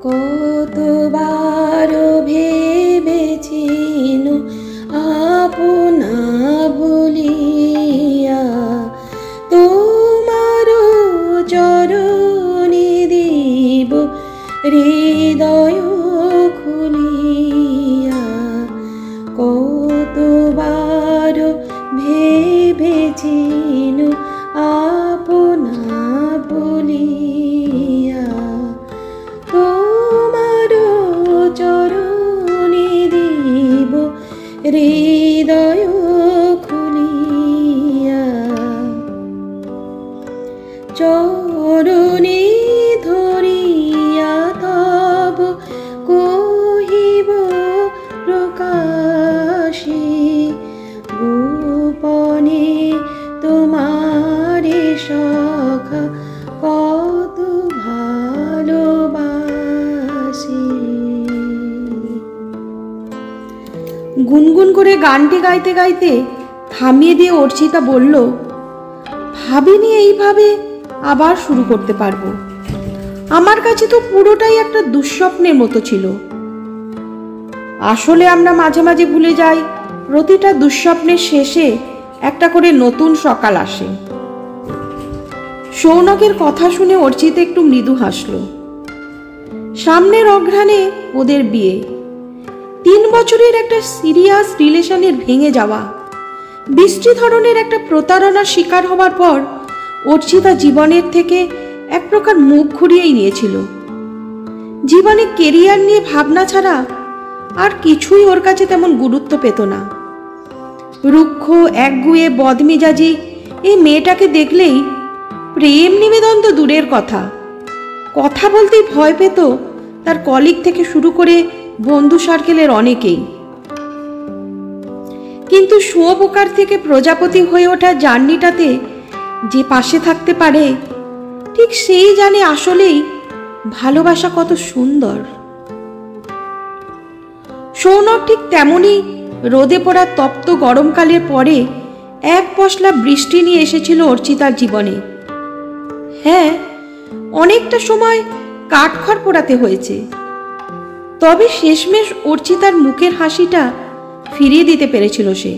কতবার ভেবেছিন আপনা বলিয়া, তোমার চরণে দিব হৃদয় খুলিয়া। কতবার ভেবেছিন আপনা বলিয়া, তোমার চরণে দিব হৃদয় খুলিয়া। চরণে ধরিয়া তব কহিব প্রকাশে, গোপনে তোমারে সখা কত ভালোবাসি। গুনগুন করে গানটি গাইতে গাইতে থামিয়ে দিয়ে অর্চিতা বলল, ভাবিনি এইভাবে আবার শুরু করতে পারবো। আমার কাছে তো পুরোটাই একটা দুঃস্বপ্নের মতো ছিল। আসলে আমরা মাঝে মাঝে ভুলে যাই প্রতিটা দুঃস্বপ্নের শেষে একটা করে নতুন সকাল আসে। সৌনকের কথা শুনে অর্চিতা একটু মৃদু হাসল। সামনের অঘ্রাণে ওদের বিয়ে। 3 বছরের একটা সিরিয়াস রিলেশনের ভেঙে যাওয়া, বৃষ্টি ধরনের একটা প্রতারণার শিকার হবার পর অর্চিতা জীবনের থেকে এক প্রকার মুখ ঘুরিয়েই নিয়েছিল। জীবনে কেরিয়ার নিয়ে ভাবনা ছাড়া আর কিছুই ওর কাছে তেমন গুরুত্ব পেত না। রুক্ষ একগুঁয়ে বদমেজাজি এই মেয়েটাকে দেখলেই প্রেম নিবেদন তো দূরের কথা, কথা বলতেই ভয় পেত তার কলিগ থেকে শুরু করে বন্ধু সার্কেলের অনেকেই। কিন্তু শুঁয়োপোকার থেকে প্রজাপতি হয়ে ওঠা জার্নিটাতে যে পাশে থাকতে পারে, ঠিক সেই জানে আসলেই ভালোবাসা কত সুন্দর। সৌনক ঠিক তেমনই রোদে পড়া তপ্ত গরমকালের পরে এক পশলা বৃষ্টি নিয়ে এসেছিল অর্চিতার জীবনে। হ্যাঁ, অনেকটা সময় কাঠখড় পোড়াতে হয়েছে, তবে শেষমেশ অর্চিতার মুখের হাসিটা ফিরিয়ে দিতে পেরেছিল সে।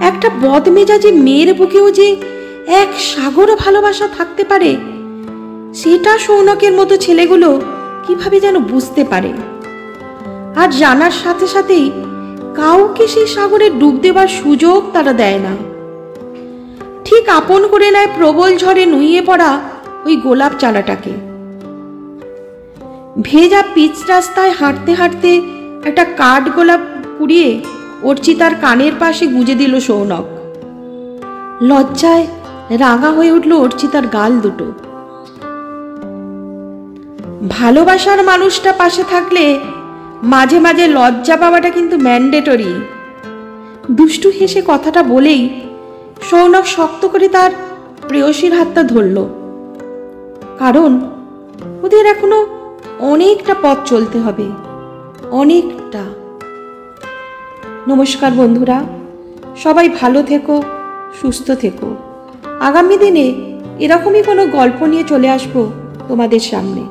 একটা বদমেজাজি মেয়ের বুকেও যে এক সাগর ভালোবাসা থাকতে পারে, সেটা সৌনকের মতো ছেলেগুলো কিভাবে যেন বুঝতে পারে। আর জানার সাথে সাথেই কাউকে সেই সাগরে ডুব দেবার সুযোগ তারা দেয় না। ঠিক আপন করে নেয় প্রবল ঝড়ে নুইয়ে পড়া ওই গোলাপ চারাটাকে। ভেজা পিচ রাস্তায় হাঁটতে হাঁটতে একটা কাঠ গোলাপ কুড়িয়ে অর্চিতার কানের পাশে গুঁজে দিল সৌনক। লজ্জায় রাঙা হয়ে উঠল অর্চিতার গাল দুটো। ভালোবাসার মানুষটা পাশে থাকলে মাঝে মাঝে লজ্জা পাওয়াটা কিন্তু ম্যান্ডেটরি। দুষ্টু হেসে কথাটা বলেই সৌনক শক্ত করে তার প্রেয়সীর হাতটা ধরল, কারণ ওদের এখনো অনেকটা পথ চলতে হবে, অনেকটা। নমস্কার বন্ধুরা, সবাই ভালো থেকো, সুস্থ থেকো। আগামী দিনে এরকমই কোনো গল্প নিয়ে চলে আসবো তোমাদের সামনে।